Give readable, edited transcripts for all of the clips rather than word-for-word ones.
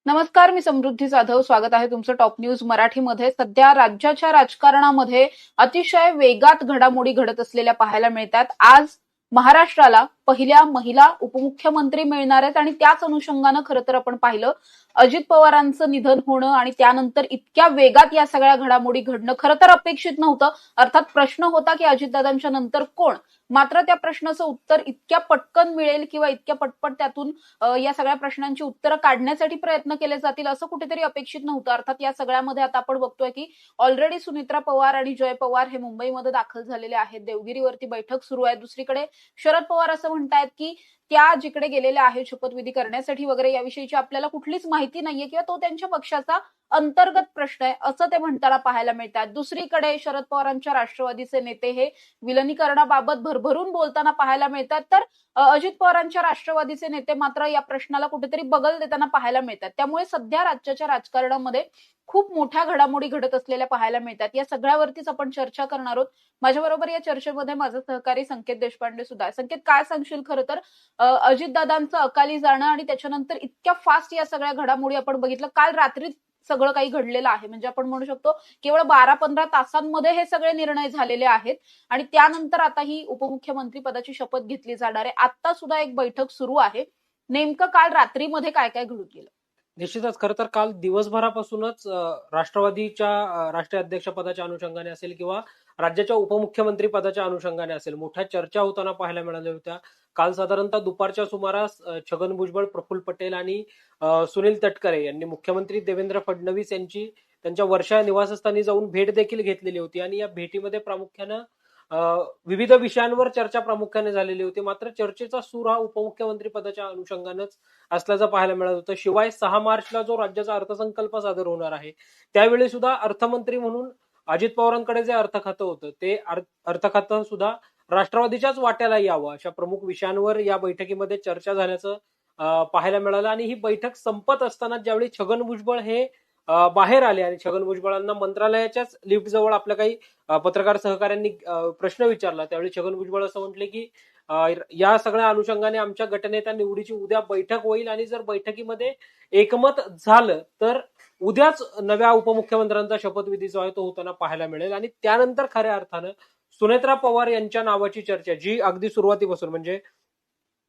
नमस्कार, मी समृद्धी जाधव. स्वागत आहे तुमचं टॉप न्यूज मराठीमध्ये. सध्या राज्याच्या राजकारणामध्ये अतिशय वेगात घडामोडी घडत असलेल्या पाहायला मिळतात. आज महाराष्ट्राला पहिल्या महिला उपमुख्यमंत्री मिळणार आहेत आणि त्याच अनुषंगानं खरं तर आपण पाहिलं अजित पवारांचं निधन होणं आणि त्यानंतर इतक्या वेगात या सगळ्या घडामोडी घडणं खरं तर अपेक्षित नव्हतं. अर्थात प्रश्न होता की अजितदादांच्या नंतर कोण, मात्र त्या प्रश्नाचं उत्तर इतक्या पटकन मिळेल किंवा इतक्या पटपट त्यातून या सगळ्या प्रश्नांची उत्तरं काढण्यासाठी प्रयत्न केले जातील असं कुठेतरी अपेक्षित नव्हतं. अर्थात या सगळ्यामध्ये आता आपण बघतोय की ऑलरेडी सुनित्रा पवार आणि जय पवार हे मुंबईमध्ये दाखल झालेले आहेत. देवगिरीवरती बैठक सुरू आहे. दुसरीकडे शरद पवार असं म्हणतायत की त्या जिकडे गेलेल्या आहेत शपथविधी करण्यासाठी वगैरे याविषयीची आपल्याला कुठलीच माहिती नाहीये किंवा तो त्यांच्या पक्षाचा अंतर्गत प्रश्न आहे असं ते म्हणताना पाहायला मिळतात. दुसरीकडे शरद पवारांच्या राष्ट्रवादीचे नेते हे विलनीकरणाबाबत भरभरून बोलताना पाहायला मिळतात, तर अजित पवारांच्या राष्ट्रवादीचे नेते मात्र या प्रश्नाला कुठेतरी बगल देताना पाहायला मिळतात. त्यामुळे सध्या राज्याच्या राजकारणामध्ये खूप मोठ्या घडामोडी घडत असलेल्या पाहायला मिळतात. या सगळ्यावरतीच आपण चर्चा करणार आहोत. माझ्याबरोबर या चर्चेमध्ये माझा सहकारी संकेत देशपांडे सुद्धा आहे. संकेत, काय सांगशील खरं तर अजितदादांचं अकाली जाणं आणि त्याच्यानंतर इतक्या फास्ट या सगळ्या घडामोडी आपण बघितलं. काल रात्री सगळं काही घडलेलं आहे, म्हणजे आपण म्हणू शकतो केवळ 12-15 तासांमध्ये हे सगळे निर्णय झालेले आहेत आणि त्यानंतर आता ही उपमुख्यमंत्री पदाची शपथ घेतली जाणार आहे. आता सुद्धा एक बैठक सुरू आहे. नेमकं काल रात्रीमध्ये काय काय घडून गेलं? निश्चितच खरं तर काल दिवसभरापासूनच राष्ट्रवादीच्या राष्ट्रीय अध्यक्ष पदाच्या अनुषंगाने असेल किंवा राज्याच्या उपमुख्यमंत्री पदाच्या अनुषंगाने असेल मोठ्या चर्चा होताना पाहायला मिळाल्या होत्या. काल साधारणतः दुपारच्या सुमारास छगन भुजबळ, प्रफुल्ल पटेल आणि सुनील तटकरे यांनी मुख्यमंत्री देवेंद्र फडणवीस यांची त्यांच्या वर्षा निवासस्थानी जाऊन भेट देखील घेतलेली होती आणि या भेटीमध्ये प्रामुख्यानं विविध विषयांवर चर्चा प्रामुख्याने झालेली होती. मात्र चर्चेचा सूर हा उपमुख्यमंत्री पदाच्या अनुषंगानंच असल्याचं पाहायला मिळत होतं. शिवाय 6 मार्चला जो राज्याचा अर्थसंकल्प सादर होणार आहे त्यावेळी सुद्धा अर्थमंत्री म्हणून अजित पवारांकडे जे अर्थखातं होतं ते अर्थखातं सुद्धा राष्ट्रवादीच्याच वाट्याला यावं अशा प्रमुख विषयांवर या बैठकीमध्ये चर्चा झाल्याचं पाहायला मिळालं. आणि ही बैठक संपत असताना ज्यावेळी छगन भुजबळ हे बाहेर आले आणि छगन भुजबळांना मंत्रालयाच्याच लिफ्ट जवळ आपल्या काही पत्रकार सहकाऱ्यांनी प्रश्न विचारला, त्यावेळी छगन भुजबळ असं म्हटले की या सगळ्या अनुषंगाने आमच्या गटनेत्या निवडीची उद्या बैठक होईल आणि जर बैठकीमध्ये एकमत झालं तर उद्याच नव्या उपमुख्यमंत्र्यांचा शपथविधी जो आहे तो होताना पाहायला मिळेल. आणि त्यानंतर खऱ्या अर्थानं सुनेत्रा पवार यांच्या नावाची चर्चा जी अगदी सुरुवातीपासून म्हणजे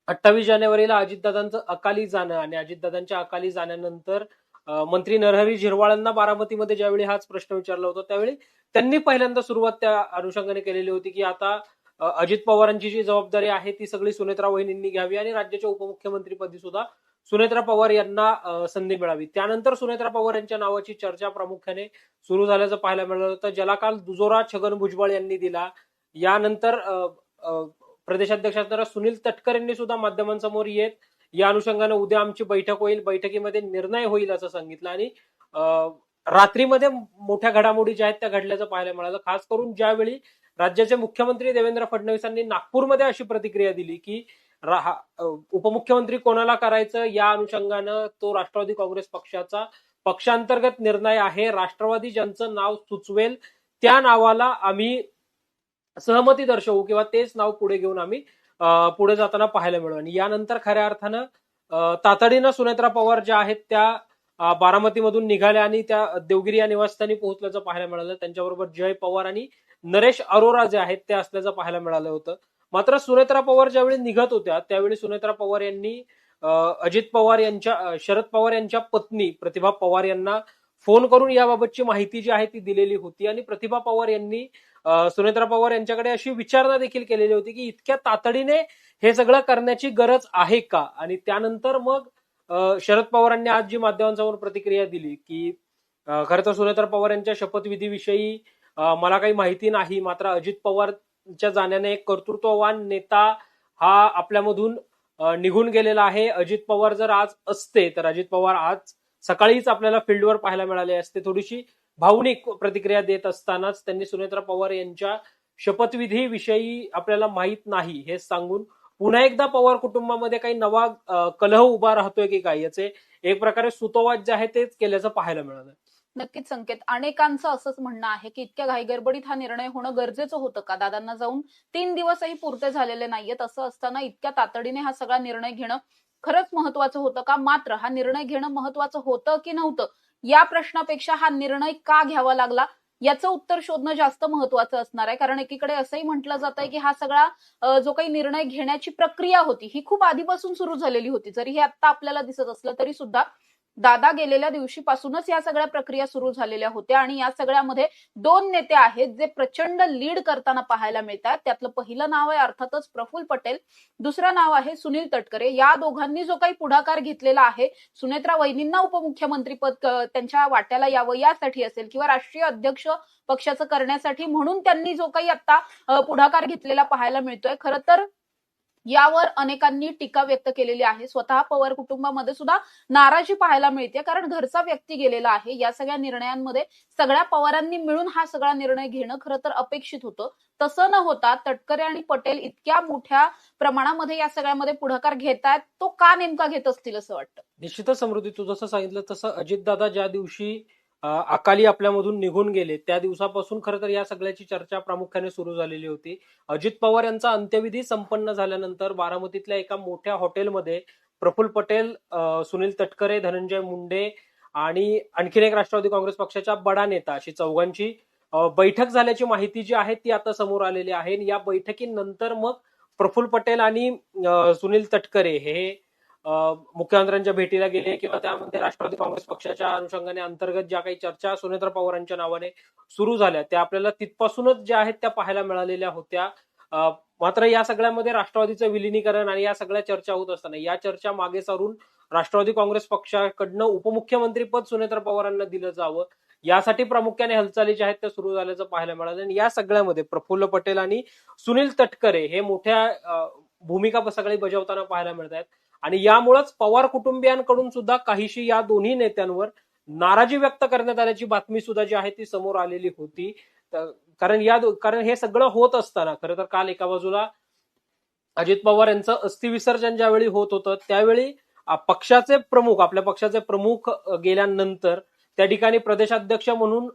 28 जानेवारीला अजितदादांचं अकाली जाणं आणि अजितदादांच्या अकाली जाण्यानंतर मंत्री नरहरी झिरवाळांना बारामतीमध्ये ज्यावेळी हाच प्रश्न विचारला होता त्यावेळी त्यांनी पहिल्यांदा सुरुवात त्या अनुषंगाने केलेली होती की आता अजित पवारांची जी जबाबदारी आहे ती सगळी सुनेत्रा वहिनींनी घ्यावी आणि राज्याच्या उपमुख्यमंत्रीपदी सुद्धा सुनेत्रा पवार यांना संधी मिळावी. त्यानंतर सुनेत्रा पवार यांच्या नावाची चर्चा प्रामुख्याने सुरू झाल्याचं पाहायला मिळालं होतं, ज्याला काल दुजोरा छगन भुजबळ यांनी दिला. यानंतर प्रदेशाध्यक्ष असणाऱ्या सुनील तटकरेंनी सुद्धा माध्यमांसमोर येत या अनुषंगाने उद्या आमची बैठक होईल, बैठकीमध्ये निर्णय होईल असं सांगितलं. आणि रात्रीमध्ये मोठ्या घडामोडी ज्या आहेत त्या घडल्याचं पाहायला मिळालं. खास करून ज्यावेळी राज्याचे मुख्यमंत्री देवेंद्र फडणवीसांनी नागपूरमध्ये अशी प्रतिक्रिया दिली की उपमुख्यमंत्री कोणाला करायचं या अनुषंगानं तो राष्ट्रवादी काँग्रेस पक्षाचा पक्षांतर्गत निर्णय आहे, राष्ट्रवादी ज्यांचं नाव सुचवेल त्या नावाला आम्ही सहमती दर्शवू किंवा तेच नाव पुढे घेऊन आम्ही पुढे जाताना पाहायला मिळू. आणि यानंतर खऱ्या अर्थानं तातडीनं सुनेत्रा पवार ज्या आहेत त्या बारामतीमधून निघाल्या आणि त्या देवगिरी या निवासस्थानी पोहोचल्याचं पाहायला मिळालं. त्यांच्याबरोबर जय पवार आणि नरेश अरोरा जे आहेत ते असल्याचं पाहायला मिळालं होतं. मात्र सुनेत्रा पवार ज्यावेळी निघत होत्या त्यावेळी सुनेत्रा पवार यांनी अजित पवार यांच्या शरद पवार यांच्या पत्नी प्रतिभा पवार यांना फोन करून याबाबतची माहिती जी आहे ती दिलेली होती. आणि प्रतिभा पवार यांनी सुनेत्रा पवार यांच्याकडे अशी विचारणा देखील केलेली होती की इतक्या तातडीने हे सगळं करण्याची गरज आहे का. आणि त्यानंतर मग शरद पवारांनी आज जी माध्यमांसमोर प्रतिक्रिया दिली की खरं तर सुनेत्रा पवार यांच्या शपथविधीविषयी मला काही माहिती नाही, मात्र अजित पवारच्या जाण्याने एक कर्तृत्ववान नेता हा आपल्यामधून निघून गेलेला आहे. अजित पवार जर आज असते तर अजित पवार आज सकाळीच आपल्याला फील्डवर पाहायला मिळाले असते. थोडीशी भावनिक प्रतिक्रिया देत असतानाच त्यांनी सुनेत्रा पवार यांच्या शपथविधी विषयी आपल्याला माहित नाही हे सांगून पुन्हा एकदा पवार कुटुंबामध्ये काही नवा कलह उभा राहतोय की काय याचे एक प्रकारे सुतोवाच जे आहे तेच केल्याचं पाहायला मिळालं. नक्कीच संकेत, अनेकांचं असंच म्हणणं आहे की इतक्या घाईगडबडीत हा निर्णय होणं गरजेचं होतं का? दादांना जाऊन 3 दिवसही पुरते झालेले नाहीयेत. असं असताना इतक्या तातडीने हा सगळा निर्णय घेणं खरंच महत्वाचं होतं का? मात्र हा निर्णय घेणं महत्वाचं होतं की नव्हतं, या प्रश्नापेक्षा हा निर्णय का घ्यावा लागला याचं उत्तर शोधणं जास्त महत्वाचं असणार आहे. कारण एकीकडे असंही म्हटलं जातंय की हा सगळा जो काही निर्णय घेण्याची प्रक्रिया होती ही खूप आधीपासून सुरू झालेली होती. जरी हे आता आपल्याला दिसत असलं तरी सुद्धा दादा गेलेल्या दिवशीपासूनच या सगळ्या प्रक्रिया सुरू झालेल्या होत्या आणि या सगळ्यामध्ये दोन नेते आहेत जे प्रचंड लीड करताना पाहायला मिळतात. त्यातलं पहिलं नाव आहे अर्थातच प्रफुल्ल पटेल, दुसरं नाव आहे सुनील तटकरे. या दोघांनी जो काही पुढाकार घेतलेला आहे, सुनेत्रा वहिनींना उपमुख्यमंत्रीपद त्यांच्या वाट्याला यावं यासाठी असेल किंवा राष्ट्रीय अध्यक्ष पक्षाचं करण्यासाठी म्हणून त्यांनी जो काही आता पुढाकार घेतलेला पाहायला मिळतोय. खरं तर यावर अनेकांनी टीका व्यक्त केलेली आहे. स्वतः पवार कुटुंबामध्ये सुद्धा नाराजी पाहायला मिळते, कारण घरचा व्यक्ती गेलेला आहे. या सगळ्या निर्णयांमध्ये सगळ्या पवारांनी मिळून हा सगळा निर्णय घेणं खरं तर अपेक्षित होतं. तसं न होता तटकरे आणि पटेल इतक्या मोठ्या प्रमाणामध्ये या सगळ्यामध्ये पुढाकार घेतायत, तो का नेमका घेत असतील असं वाटतं? निश्चितच समृद्धी, तू जसं सांगितलं तसं अजितदादा ज्या दिवशी अकाली आपल्यामधून निघून गेले त्या दिवसापासून खरं तर या सगळ्याची चर्चा प्रामुख्याने सुरू झालेली होती. अजित पवार यांचा अंत्यविधी संपन्न झाल्यानंतर बारामतीतल्या एका मोठ्या हॉटेलमध्ये प्रफुल्ल पटेल, सुनील तटकरे, धनंजय मुंडे आणि आणखीन एक राष्ट्रवादी काँग्रेस पक्षाच्या बडा नेता अशी चौघांची बैठक झाल्याची माहिती जी आहे ती आता समोर आलेली आहे. या बैठकीनंतर मग प्रफुल्ल पटेल आणि सुनील तटकरे हे मुख्यमंत्र्यांच्या भेटीला गेले किंवा त्यामध्ये राष्ट्रवादी काँग्रेस पक्षाच्या अनुषंगाने अंतर्गत ज्या काही चर्चा सुनेत्रा पवारांच्या नावाने सुरू झाल्या त्या आपल्याला तिथपासूनच ज्या आहेत त्या पाहायला मिळालेल्या होत्या. मात्र या सगळ्यामध्ये राष्ट्रवादीचं विलिनीकरण आणि या सगळ्या चर्चा होत असताना या चर्चा मागे सारून राष्ट्रवादी काँग्रेस पक्षाकडनं उपमुख्यमंत्रीपद सुनेत्रा पवारांना दिलं जावं यासाठी प्रामुख्याने हालचाली ज्या आहेत त्या सुरू झाल्याचं पाहायला मिळालं. आणि या सगळ्यामध्ये प्रफुल्ल पटेल आणि सुनील तटकरे हे मोठ्या भूमिका सगळी बजावताना पाहायला मिळत आहेत. आणि यामुळेच पवार कुटुंबियांकडून सुद्धा काहीशी या दोन्ही नेत्यांवर नाराजी व्यक्त करण्यात आल्याची बातमी सुद्धा जी आहे ती समोर आलेली होती. कारण हे सगळं होत असताना खरं तर काल एका बाजूला अजित पवार यांचं अस्थिविसर्जन ज्यावेळी होत होतं त्यावेळी पक्षाचे प्रमुख, आपल्या पक्षाचे प्रमुख गेल्यानंतर त्या ठिकाणी प्रदेशाध्यक्ष म्हणून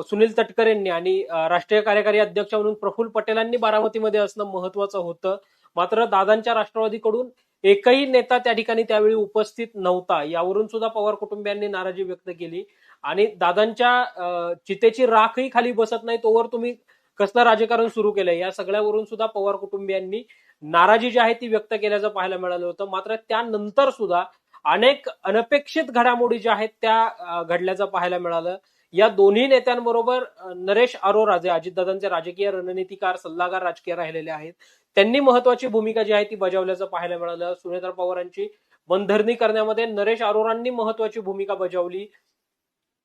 सुनील तटकरेंनी आणि राष्ट्रीय कार्यकारी अध्यक्ष म्हणून प्रफुल्ल पटेलांनी बारामतीमध्ये असणं महत्वाचं होतं. मात्र दादांच्या राष्ट्रवादीकडून एकही नेता त्या ठिकाणी त्यावेळी उपस्थित नव्हता. यावरून सुद्धा पवार कुटुंबियांनी नाराजी व्यक्त केली आणि दादांच्या चितेची राखही खाली बसत नाही तोवर तुम्ही कसलं राजकारण सुरू केलंय या सगळ्यावरून सुद्धा पवार कुटुंबियांनी नाराजी जी आहे ती व्यक्त केल्याचं पाहायला मिळालं होतं. मात्र त्यानंतर सुद्धा अनेक अनपेक्षित घडामोडी ज्या आहेत त्या घडल्याचं पाहायला मिळालं. या दोन्ही नेत्यांबरोबर नरेश अरोरा जे अजितदादांचे राजकीय रणनीतिकार सल्लागार राजकीय राहिलेले आहेत त्यांनी महत्वाची भूमिका जी आहे ती बजावल्याचं पाहायला मिळालं. सुनेत्रा पवारांची मनधरणी करण्यामध्ये नरेश अरोरांनी महत्वाची भूमिका बजावली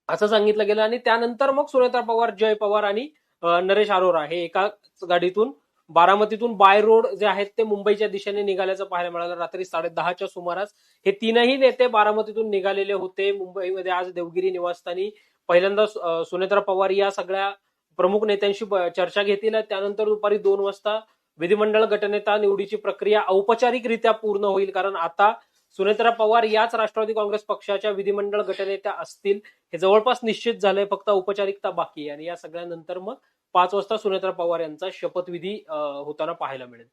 असं सांगितलं गेलं. आणि त्यानंतर मग सुनेत्रा पवार, जय पवार आणि नरेश अरोरा हे एकाच गाडीतून बारामतीतून बाय रोड जे आहेत ते मुंबईच्या दिशेने निघाल्याचं पाहायला मिळालं. रात्री 10:30च्या सुमारास हे तीनही नेते बारामतीतून निघालेले होते. मुंबईमध्ये आज देवगिरी निवासस्थानी पहिल्यांदा सुनेत्रा पवार या सगळ्या प्रमुख नेत्यांशी चर्चा घेतील. त्यानंतर दुपारी 2 वाजता विधिमंडळ गटनेता निवडीची प्रक्रिया औपचारिकरित्या पूर्ण होईल. कारण आता सुनेत्रा पवार याच राष्ट्रवादी काँग्रेस पक्षाच्या विधिमंडळ गटनेत्या असतील हे जवळपास निश्चित झालंय. फक्त औपचारिकता बाकी आहे. आणि या सगळ्यानंतर मग 5 वाजता सुनेत्रा पवार यांचा शपथविधी होताना पाहायला मिळेल.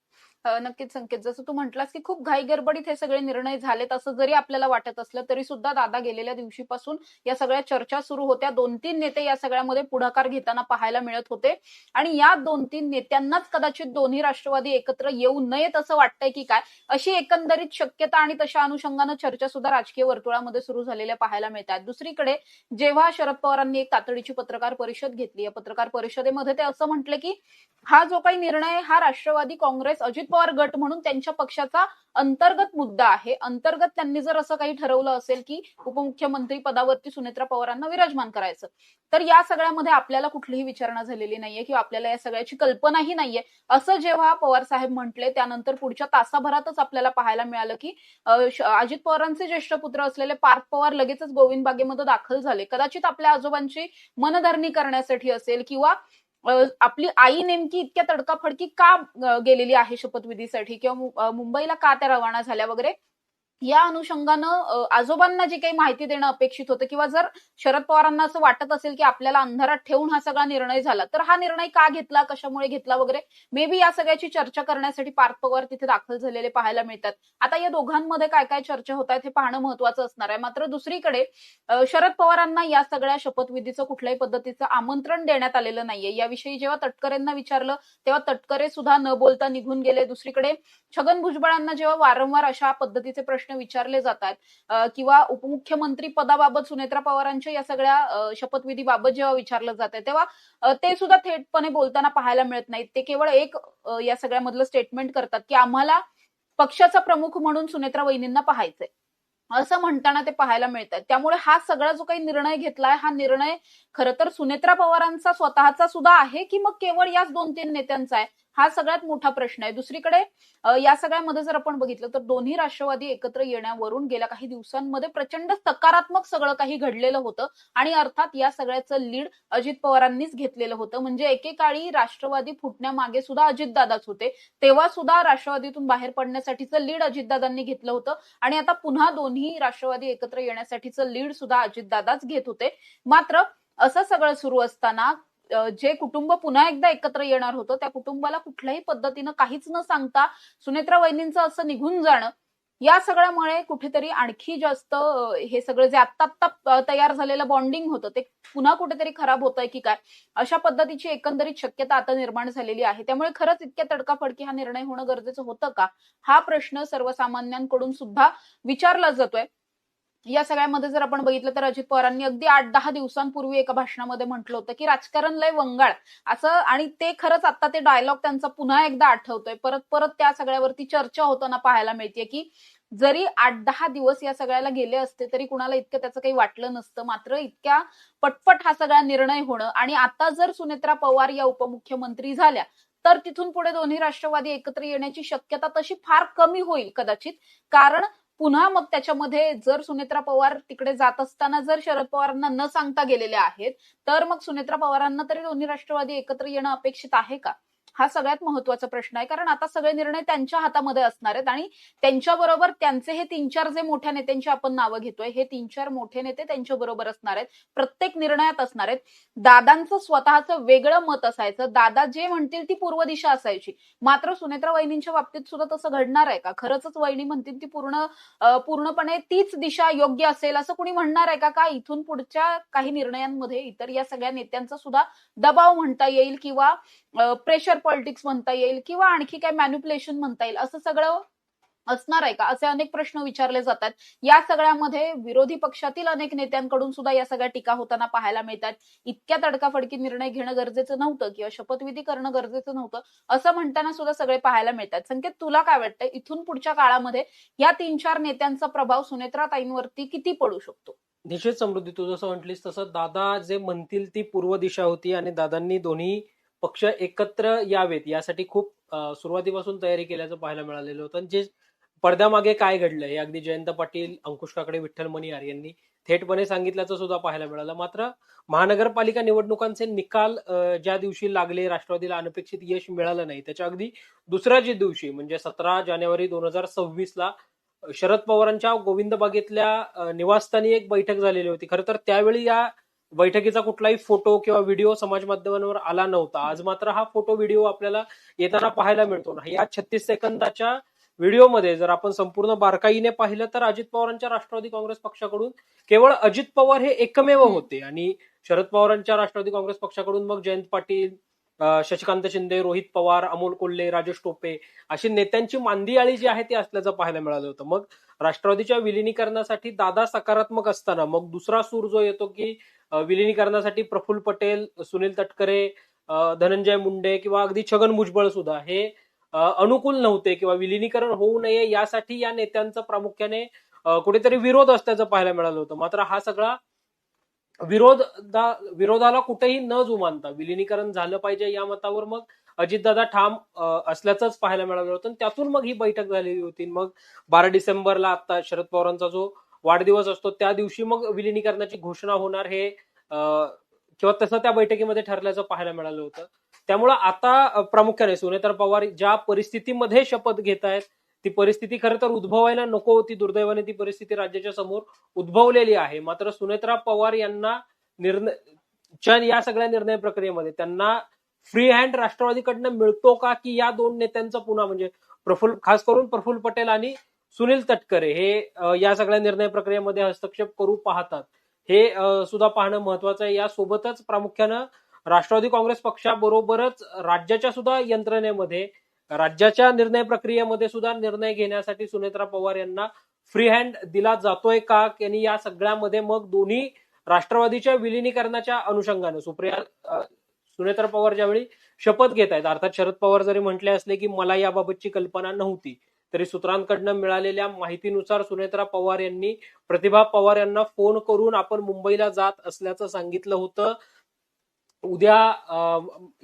नक्कीच संकेत, जसं तू म्हटलास की खूप घाई गडबडीत हे सगळे निर्णय झालेत असं जरी आपल्याला वाटत असलं तरी सुद्धा दादा गेलेल्या दिवशीपासून या सगळ्या चर्चा सुरू होत्या. 2-3 नेते या सगळ्यामध्ये पुढाकार घेताना पाहायला मिळत होते आणि या 2-3 नेत्यांनाच कदाचित दोन्ही राष्ट्रवादी एकत्र येऊ नयेत असं वाटतंय की काय, अशी एकंदरीत शक्यता आणि तशा अनुषंगानं चर्चा सुद्धा राजकीय वर्तुळामध्ये सुरू झालेल्या पाहायला मिळतात. दुसरीकडे जेव्हा शरद पवारांनी एक तातडीची पत्रकार परिषद घेतली, या पत्रकार परिषदेमध्ये ते असं म्हटले की हा जो काही निर्णय हा राष्ट्रवादी काँग्रेस अजित पवार गट म्हणून त्यांच्या पक्षाचा अंतर्गत मुद्दा आहे. अंतर्गत त्यांनी जर असं काही ठरवलं असेल की उपमुख्यमंत्री पदावरती सुनेत्रा पवारांना विराजमान करायचं तर या सगळ्यामध्ये आपल्याला कुठलीही विचारणा झालेली नाहीये किंवा आपल्याला या सगळ्याची कल्पनाही नाहीये असं जेव्हा पवार साहेब म्हटले त्यानंतर पुढच्या तासाभरातच आपल्याला पाहायला मिळालं की अजित पवारांचे ज्येष्ठ पुत्र असलेले पार्थ पवार लगेचच गोविंद बागेमध्ये दाखल झाले. कदाचित आपल्या आजोबांची मनधरणी करण्यासाठी असेल किंवा आपली आई नेमकी इतक्या तडकाफडकी का गेलेली आहे शपथविधीसाठी किंवा मुंबईला का त्या रवाना झाल्या वगैरे या अनुषंगानं आजोबांना जी काही माहिती देणं अपेक्षित होतं किंवा जर शरद पवारांना असं वाटत असेल की आपल्याला अंधारात ठेवून हा सगळा निर्णय झाला, तर हा निर्णय का घेतला, कशामुळे घेतला वगैरे मे बी या सगळ्याची चर्चा करण्यासाठी पार्थ पवार तिथे दाखल झालेले पाहायला मिळतात. आता या दोघांमध्ये काय काय चर्चा होत आहेत हे पाहणं महत्वाचं असणार आहे. मात्र दुसरीकडे शरद पवारांना या सगळ्या शपथविधीचं कुठल्याही पद्धतीचं आमंत्रण देण्यात आलेलं नाहीये. याविषयी जेव्हा तटकरेंना विचारलं तेव्हा तटकरे सुद्धा न बोलता निघून गेले. दुसरीकडे छगन भुजबळांना जेव्हा वारंवार अशा पद्धतीचे प्रश्न विचारले जातात किंवा उपमुख्यमंत्री पदाबाबत सुनेत्रा पवारांच्या या सगळ्या शपथविधीबाबत जेव्हा विचारलं जात आहे तेव्हा ते सुद्धा थेटपणे बोलताना पाहायला मिळत नाहीत. ते केवळ एक या सगळ्यामधलं स्टेटमेंट करतात की आम्हाला पक्षाचा प्रमुख म्हणून सुनेत्रा वहिनींना पाहायचंय असं म्हणताना ते पाहायला मिळतात. त्यामुळे हा सगळा जो काही निर्णय घेतलाय हा निर्णय खरं तर सुनेत्रा पवारांचा स्वतःचा सुद्धा आहे की मग केवळ याच 2-3 नेत्यांचा आहे, हा सगळ्यात मोठा प्रश्न आहे. दुसरीकडे या सगळ्यामध्ये जर आपण बघितलं तर दोन्ही राष्ट्रवादी एकत्र येण्यावरून गेल्या काही दिवसांमध्ये प्रचंड सकारात्मक सगळं काही घडलेलं होतं आणि अर्थात या सगळ्याचं लीड अजित पवारांनीच घेतलेलं होतं. म्हणजे एकेकाळी राष्ट्रवादी फुटण्यामागे सुद्धा अजितदादाच होते, तेव्हा सुद्धा राष्ट्रवादीतून बाहेर पडण्यासाठीचं लीड अजितदादांनी घेतलं होतं आणि आता पुन्हा दोन्ही राष्ट्रवादी एकत्र येण्यासाठीचं लीड सुद्धा अजितदादाच घेत होते. मात्र असं सगळं सुरू असताना जे कुटुंब पुन्हा एकदा एकत्र येणार होतं त्या कुटुंबाला कुठल्याही पद्धतीनं काहीच न सांगता सुनेत्रा वहिनींचं असं निघून जाणं या सगळ्यामुळे कुठेतरी आणखी जास्त हे सगळं जे आत्ता तयार झालेलं बॉन्डिंग होतं ते पुन्हा कुठेतरी खराब होतंय की काय अशा पद्धतीची एकंदरीत शक्यता आता निर्माण झालेली आहे. त्यामुळे खरंच इतक्या तडकाफडकी हा निर्णय होणं गरजेचं होतं का, हा प्रश्न सर्वसामान्यांकडून सुद्धा विचारला जातोय. या सगळ्यामध्ये जर आपण बघितलं तर अजित पवारांनी अगदी 8-10 दिवसांपूर्वी एका भाषणामध्ये म्हटलं होतं की राजकारण लय वंगाळ असं आणि ते खरंच आता ते डायलॉग त्यांचा पुन्हा एकदा आठवतोय. परत परत त्या सगळ्यावरती चर्चा होताना पाहायला मिळते की जरी 8-10 दिवस या सगळ्याला गेले असते तरी कुणाला इतकं त्याचं काही वाटलं नसतं. मात्र इतक्या पटपट हा सगळा निर्णय होणं आणि आता जर सुनेत्रा पवार या उपमुख्यमंत्री झाल्या तर तिथून पुढे दोन्ही राष्ट्रवादी एकत्र येण्याची शक्यता तशी फार कमी होईल कदाचित. कारण पुन्हा मग त्याच्यामध्ये जर सुनेत्रा पवार तिकडे जात असताना जर शरद पवारांना न सांगता गेलेले आहेत तर मग सुनेत्रा पवारांना तरी दोन्ही राष्ट्रवादी एकत्र येणं अपेक्षित आहे का, हा सगळ्यात महत्वाचा प्रश्न आहे. कारण आता सगळे निर्णय त्यांच्या हातामध्ये असणार आहेत आणि त्यांच्याबरोबर त्यांचे हे 3-4 जे मोठ्या नेत्यांची आपण नावं घेतोय हे 3-4 मोठे नेते त्यांच्या बरोबर असणार आहेत, प्रत्येक निर्णयात असणार आहेत. दादांचं स्वतःचं वेगळं मत असायचं, दादा जे म्हणतील ती पूर्व दिशा असायची. मात्र सुनेत्रा वहिनींच्या बाबतीत सुद्धा तसं घडणार आहे का, खरंच वहिनी म्हणतील ती पूर्णपणे तीच दिशा योग्य असेल असं कुणी म्हणणार आहे का इथून पुढच्या काही निर्णयांमध्ये इतर या सगळ्या नेत्यांचा सुद्धा दबाव म्हणता येईल किंवा प्रेशर पॉलिटिक्स म्हणता येईल किंवा आणखी काय मॅन्युप्युलेशन म्हणता येईल असं सगळं असणार आहे का, असे अनेक प्रश्न विचारले जातात. या सगळ्यामध्ये विरोधी पक्षातील अनेक नेत्यांकडून सुद्धा या सगळ्या टीका होताना पाहायला मिळतात. इतक्या तडकाफडकी निर्णय घेणं गरजेचं नव्हतं किंवा शपथविधी करणं गरजेचं नव्हतं असं म्हणताना सुद्धा सगळे पाहायला मिळतात. संकेत, तुला काय वाटतंय इथून पुढच्या काळामध्ये या 3-4 नेत्यांचा प्रभाव सुनेत्रा ताईंवरती किती पडू शकतो? निश्चित समृद्धी, तू जसं म्हटलीस तसं दादा जे म्हणतील ती पूर्व दिशा होती आणि दादांनी दोन्ही पक्ष एकत्र यावेत यासाठी खूप सुरुवातीपासून तयारी केल्याचं पाहायला मिळालेलं होतं. जे पडद्यामागे काय घडलं हे अगदी जयंत पाटील, अंकुश काकडे, विठ्ठल मणियार यांनी थेटपणे सांगितल्याचं सुद्धा पाहायला मिळालं. मात्र महानगरपालिका निवडणुकांचे निकाल ज्या दिवशी लागले, राष्ट्रवादीला अनपेक्षित यश मिळालं नाही, त्याच्या अगदी दुसऱ्या दिवशी म्हणजे 17 जानेवारी 2026 ला शरद पवारांच्या गोविंद बागेतल्या निवासस्थानी एक बैठक झालेली होती. खरं तर त्यावेळी या बैठकीचा कुठलाही फोटो किंवा व्हिडिओ समाज माध्यमांवर आला नव्हता. आज मात्र हा फोटो व्हिडिओ आपल्याला येताना पाहायला मिळतो ना. या 36 सेकंदाच्या व्हिडिओमध्ये जर आपण संपूर्ण बारकाईने पाहिलं तर अजित पवारांच्या राष्ट्रवादी काँग्रेस पक्षाकडून केवळ अजित पवार हे एकमेव होते आणि शरद पवारांच्या राष्ट्रवादी काँग्रेस पक्षाकडून मग जयंत पाटील, शशिकांत शिंदे, रोहित पवार, अमोल कोल्हे, राजेश टोपे अशी नेत्यांची मांदियाळी जी आहे ती असल्याचं पाहायला मिळालं होतं. मग राष्ट्रवादीच्या विलिनीकरणासाठी दादा सकारात्मक असताना मग दुसरा सूर जो येतो की विलिनीकरणासाठी प्रफुल्ल पटेल, सुनील तटकरे, धनंजय मुंडे किंवा अगदी छगन भुजबळ सुद्धा हे अनुकूल नव्हते किंवा विलिनीकरण होऊ नये यासाठी या नेत्यांचा प्रामुख्याने कुठेतरी विरोध असल्याचं पाहायला मिळालं होतं. मात्र हा सगळा विरोधाला कुठेही न जुमानता विलिनीकरण झालं पाहिजे या मतावर मग अजितदादा ठाम असल्याचंच पाहायला मिळालं होतं. त्यातून मग ही बैठक झालेली होती. मग 12 डिसेंबरला आता शरद पवारांचा जो वाढदिवस असतो त्या दिवशी मग विलिनीकरणाची घोषणा होणार हे किंवा तसं त्या बैठकीमध्ये ठरल्याचं पाहायला मिळालं होतं. त्यामुळं आता प्रामुख्याने सुनेत्रा पवार ज्या परिस्थितीमध्ये शपथ घेत आहेत ती परिस्थिती खरं तर उद्भवायला नको होती. दुर्दैवाने ती परिस्थिती राज्याच्या समोर उद्भवलेली आहे. मात्र सुनेत्रा पवार यांना या सगळ्या निर्णय प्रक्रियेमध्ये त्यांना फ्री हँड राष्ट्रवादीकडनं मिळतो का, की या दोन नेत्यांचा पुन्हा म्हणजे खास करून प्रफुल्ल पटेल आणि सुनील तटकरे हे या सगळ्या निर्णय प्रक्रियेमध्ये हस्तक्षेप करू पाहतात, हे सुद्धा पाहणं महत्वाचं आहे. यासोबतच प्रामुख्यानं राष्ट्रवादी काँग्रेस पक्षाबरोबरच राज्याच्या सुद्धा यंत्रणेमध्ये, राज्याच्या निर्णय प्रक्रियेमध्ये सुद्धा निर्णय घेण्यासाठी सुनेत्रा पवार यांना फ्री हँड दिला जातोय का, यांनी या सगळ्यामध्ये मग दोन्ही राष्ट्रवादीच्या विलिनीकरणाच्या अनुषंगाने सुनेत्रा पवार ज्यावेळी शपथ घेत आहेत, अर्थात शरद पवार जरी म्हटले असले की मला याबाबतची कल्पना नव्हती, तरी सूत्रांकडनं मिळालेल्या माहितीनुसार सुनेत्रा पवार यांनी प्रतिभा पवार यांना फोन करून आपण मुंबईला जात असल्याचं सांगितलं होतं. उद्या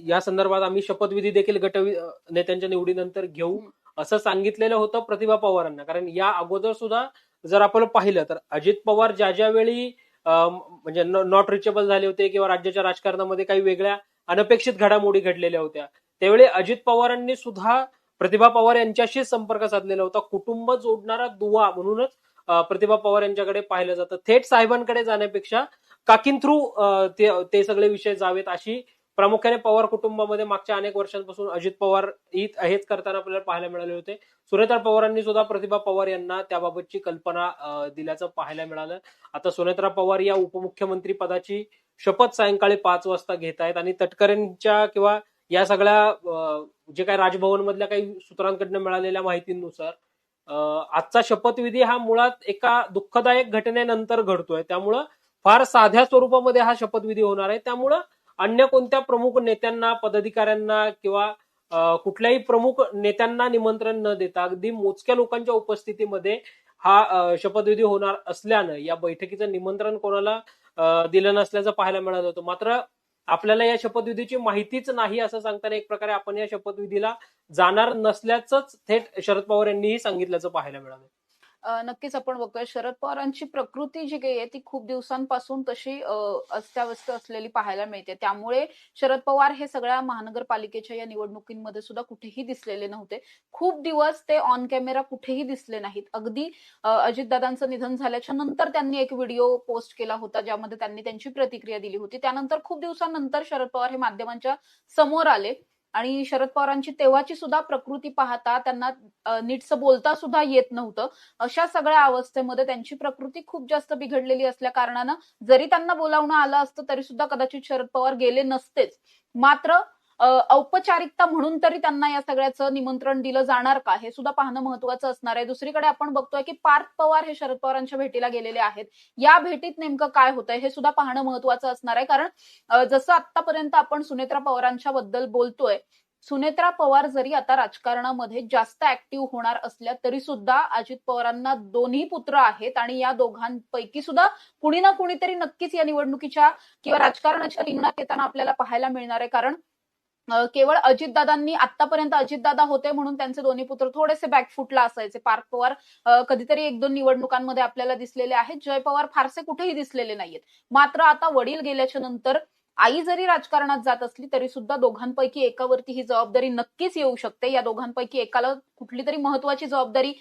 या संदर्भात आम्ही शपथविधी देखील नेत्यांच्या निवडीनंतर घेऊ असं सांगितलेलं होतं प्रतिभा पवारांना. कारण या अगोदर सुद्धा जर आपण पाहिलं तर अजित पवार ज्यावेळी म्हणजे नॉट रिचेबल झाले होते किंवा राज्याच्या राजकारणामध्ये काही वेगळ्या अनपेक्षित घडामोडी घडलेल्या होत्या, त्यावेळी अजित पवारांनी सुद्धा प्रतिभा पवार यांच्याशी संपर्क साधलेला होता. कुटुंब जोडणारा दुवा म्हणूनच प्रतिभा पवार यांच्याकडे पाहिलं जातं. थेट साहेबांकडे जाण्यापेक्षा काकीन थ्रू ते सगळे विषय जावेत, अशी प्रामुख्याने पवार कुटुंबामध्ये मागच्या अनेक वर्षांपासून अजित पवार हेच करताना आपल्याला पाहायला मिळाले होते. सुनेत्रा पवारांनी सुद्धा प्रतिभा पवार यांना त्याबाबतची कल्पना दिल्याचं पाहायला मिळालं. आता सुनेत्रा पवार या उपमुख्यमंत्री पदाची शपथ सायंकाळी 5 वाजता घेत आहेत आणि तटकरेंच्या किंवा या सगळ्या जे काही राजभवन मधल्या काही सूत्रांकडनं मिळालेल्या माहितीनुसार आजचा शपथविधी हा मुळात एका दुःखदायक घटनेनंतर घडतोय. त्यामुळं फार साध्या स्वरूपामध्ये हा शपथविधी होणार आहे. त्यामुळं अन्य कोणत्या प्रमुख नेत्यांना, पदाधिकाऱ्यांना किंवा कुठल्याही प्रमुख नेत्यांना निमंत्रण न देता अगदी मोजक्या लोकांच्या उपस्थितीमध्ये हा शपथविधी होणार असल्यानं या बैठकीचं निमंत्रण कोणाला दिलं नसल्याचं पाहायला मिळालं होतं. मात्र आपल्याला या शपथविधीची माहितीच नाही असं सांगताना एक प्रकारे आपण या शपथविधीला जाणार नसल्याचंच थेट शरद पवार यांनीही सांगितल्याचं पाहायला मिळालं. नक्कीच आपण बघतोय शरद पवारांची प्रकृती जी काही आहे ती खूप दिवसांपासून तशी अस्ताव्यस्त असलेली पाहायला मिळते. त्यामुळे शरद पवार हे सगळ्या महानगरपालिकेच्या या निवडणुकींमध्ये सुद्धा कुठेही दिसलेले नव्हते. खूप दिवस ते ऑन कॅमेरा कुठेही दिसले नाहीत. अगदी अजितदादांचं निधन झाल्याच्या नंतर त्यांनी एक व्हिडिओ पोस्ट केला होता ज्यामध्ये त्यांनी त्यांची प्रतिक्रिया दिली होती. त्यानंतर खूप दिवसांनंतर शरद पवार हे माध्यमांच्या समोर आले आणि शरद पवारांची तेव्हाची सुद्धा प्रकृती पाहता त्यांना नीटसं बोलता सुद्धा येत नव्हतं. अशा सगळ्या अवस्थेमध्ये त्यांची प्रकृती खूप जास्त बिघडलेली असल्या कारणानं जरी त्यांना बोलावणं आलं असतं तरी सुद्धा कदाचित शरद पवार गेले नसतेच. मात्र औपचारिकता म्हणून तरी त्यांना या सगळ्याचं निमंत्रण दिलं जाणार का हे सुद्धा पाहणं महत्वाचं असणार आहे. दुसरीकडे आपण बघतोय की पार्थ पवार हे शरद पवारांच्या भेटीला गेलेले आहेत. या भेटीत नेमकं काय होतंय हे सुद्धा पाहणं महत्वाचं असणार आहे. कारण जसं आतापर्यंत आपण सुनेत्रा पवारांच्या बद्दल बोलतोय, सुनेत्रा पवार जरी आता राजकारणामध्ये जास्त ऍक्टिव्ह होणार असल्या तरी सुद्धा अजित पवारांना दोन्ही पुत्र आहेत आणि या दोघांपैकी सुद्धा कुणी ना कुणीतरी नक्कीच या निवडणुकीच्या किंवा राजकारणाच्या रिंगणात येताना आपल्याला पाहायला मिळणार आहे. कारण केवळ अजितदादांनी आतापर्यंत अजितदादा होते म्हणून त्यांचे दोन्ही पुत्र थोडेसे बॅकफुटला असायचे. पार्थ पवार कधीतरी 1-2 निवडणुकांमध्ये आपल्याला दिसलेले आहेत. जय पवार फारसे कुठेही दिसलेले नाहीयेत. मात्र आता वडील गेल्याच्या नंतर आई जरी राजकारणात जात असली तरी सुद्धा दोघांपैकी एकावरती ही जबाबदारी नक्कीच येऊ शकते. या दोघांपैकी एकाला कुठली तरी महत्वाची जबाबदारी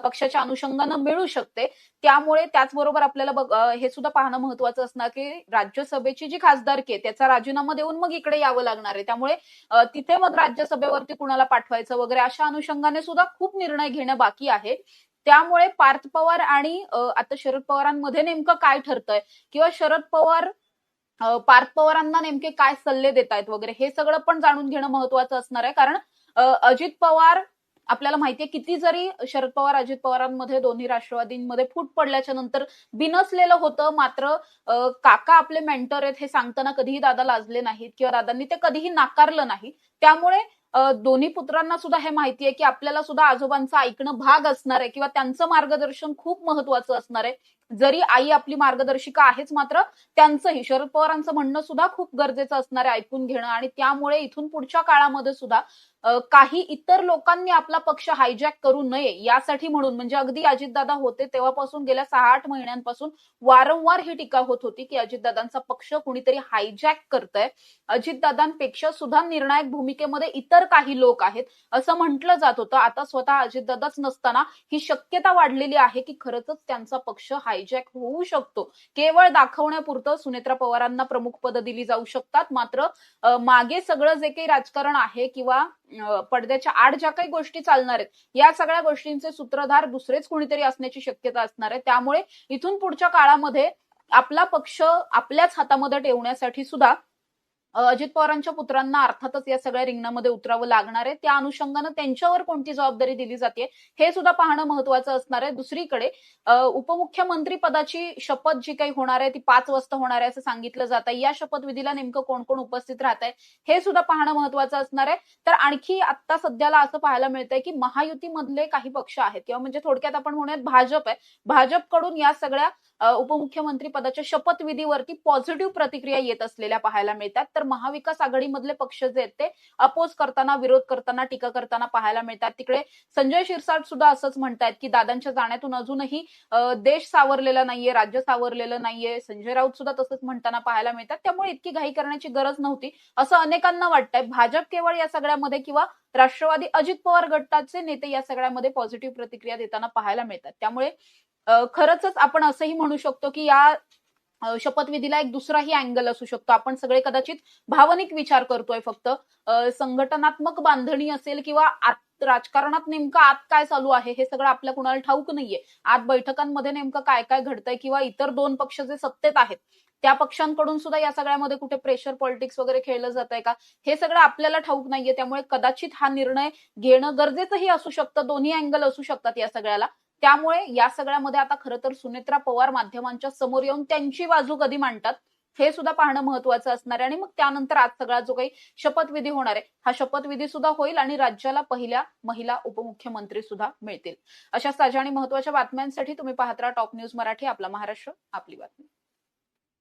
पक्षाच्या अनुषंगानं मिळू शकते. त्यामुळे त्याचबरोबर आपल्याला हे सुद्धा पाहणं महत्वाचं असणार की राज्यसभेची जी खासदारकी आहे त्याचा राजीनामा देऊन मग इकडे यावं लागणार आहे. त्यामुळे तिथे मग राज्यसभेवरती कुणाला पाठवायचं वगैरे अशा अनुषंगाने सुद्धा खूप निर्णय घेणं बाकी आहे. त्यामुळे पार्थ पवार आणि आता शरद पवारांमध्ये नेमकं काय ठरतंय किंवा शरद पवार पार्थ पवारांना नेमके काय सल्ले देत आहेत वगैरे हे सगळं पण जाणून घेणं महत्वाचं असणार आहे. कारण अजित पवार आपल्याला माहितीये किती जरी शरद पवार अजित पवारांमध्ये दोन्ही राष्ट्रवादींमध्ये फूट पडल्याच्या नंतर बिनसलेलं होतं, मात्र काका आपले मेंटर आहेत हे सांगताना कधीही दादा लाजले नाहीत किंवा दादांनी ते कधीही नाकारलं नाही. त्यामुळे दोन्ही पुत्रांना सुद्धा हे माहितीये की आपल्याला सुद्धा आजोबांचं ऐकणं भाग असणार आहे किंवा त्यांचं मार्गदर्शन खूप महत्वाचं असणार आहे. जरी आई आपली मार्गदर्शिका आहेच, मात्र त्यांचंही शरद पवारांचं म्हणणं सुद्धा खूप गरजेचं असणार आहे ऐकून घेणं. आणि त्यामुळे इथून पुढच्या काळामध्ये सुद्धा काही इतर लोकांनी आपला पक्ष हायजॅक करू नये यासाठी म्हणून, म्हणजे अगदी अजितदादा होते तेव्हापासून गेल्या 6-8 महिन्यांपासून वारंवार ही टीका होत होती की अजितदादांचा पक्ष कुणीतरी हायजॅक करतंय. अजितदादांपेक्षा सुद्धा निर्णायक भूमिकेमध्ये इतर काही लोक आहेत असं म्हटलं जात होतं. आता स्वतः अजितदादाच नसताना ही शक्यता वाढलेली आहे की खरंच त्यांचा पक्ष हायजॅक होऊ शकतो. केवळ दाखवण्यापुरतं सुनेत्रा पवारांना प्रमुख पद दिली जाऊ शकतात, मात्र मागे सगळं जे काही राजकारण आहे किंवा पडद्याच्या आड ज्या काही गोष्टी चालणार आहेत, या सगळ्या गोष्टींचे सूत्रधार दुसरेच कोणीतरी असण्याची शक्यता असणार आहे. त्यामुळे इथून पुढच्या काळामध्ये आपला पक्ष आपल्याच हातामध्ये ठेवण्यासाठी सुद्धा अजित पवारांच्या पुत्रांना अर्थातच या सगळ्या रिंगणामध्ये उतरावं लागणार आहे. त्या अनुषंगानं त्यांच्यावर कोणती जबाबदारी दिली जाते हे सुद्धा पाहणं महत्वाचं असणार आहे. दुसरीकडे उपमुख्यमंत्री पदाची शपथ जी काही होणार आहे ती 5 वाजता होणार आहे असं सांगितलं जात आहे. या शपथविधीला नेमकं कोण कोण उपस्थित राहत आहे हे सुद्धा पाहणं महत्वाचं असणार आहे. तर आणखी आता सध्याला असं पाहायला मिळतंय की महायुतीमधले काही पक्ष आहेत, किंवा म्हणजे थोडक्यात आपण म्हणूयात भाजप आहे, भाजपकडून या सगळ्या उपमुख्यमंत्री पदाच्या शपथविधीवरती पॉझिटिव्ह प्रतिक्रिया येत असलेल्या पाहायला मिळतात. तर महाविकास आघाडीमधले पक्ष जे आहेत ते अपोज करताना, विरोध करताना, टीका करताना पाहायला मिळतात. तिकडे संजय शिरसाट सुद्धा असंच म्हणतायत की दादांच्या जाण्यातून अजूनही देश सावरलेला नाहीये, राज्य सावरलेलं नाहीये. संजय राऊत सुद्धा तसंच म्हणताना पाहायला मिळतात. त्यामुळे इतकी घाई करण्याची गरज नव्हती असं अनेकांना वाटतंय. भाजप केवळ या सगळ्यामध्ये किंवा राष्ट्रवादी अजित पवार गटाचे नेते या सगळ्यामध्ये पॉझिटिव्ह प्रतिक्रिया देताना पाहायला मिळतात. त्यामुळे खरंच आपण असंही म्हणू शकतो की या शपथविधीला एक दुसराही अँगल असू शकतो. आपण सगळे कदाचित भावनिक विचार करतोय फक्त. संघटनात्मक बांधणी असेल किंवा राजकारणात नेमकं आत काय चालू आहे हे सगळं आपल्या कुणाला ठाऊक नाहीये. आत बैठकांमध्ये नेमकं काय काय घडतंय किंवा इतर 2 पक्ष जे सत्तेत आहेत त्या पक्षांकडून सुद्धा या सगळ्यामध्ये कुठे प्रेशर पॉलिटिक्स वगैरे खेळलं जात आहे का हे सगळं आपल्याला ठाऊक नाहीये. त्यामुळे कदाचित हा निर्णय घेणं गरजेचंही असू शकतं. दोन्ही अँगल असू शकतात या सगळ्याला. त्यामुळे या सगळ्यामध्ये आता खरं तर सुनेत्रा पवार माध्यमांच्या समोर येऊन त्यांची बाजू कधी मांडतात हे सुद्धा पाहणं महत्वाचं असणार आहे. आणि मग त्यानंतर आज सगळा जो काही शपथविधी होणार आहे हा शपथविधी सुद्धा होईल आणि राज्याला पहिल्या महिला उपमुख्यमंत्री सुद्धा मिळतील. अशा ताज्या आणि महत्वाच्या बातम्यांसाठी तुम्ही पाहत राहा टॉप न्यूज मराठी. आपला महाराष्ट्र, आपली बातमी.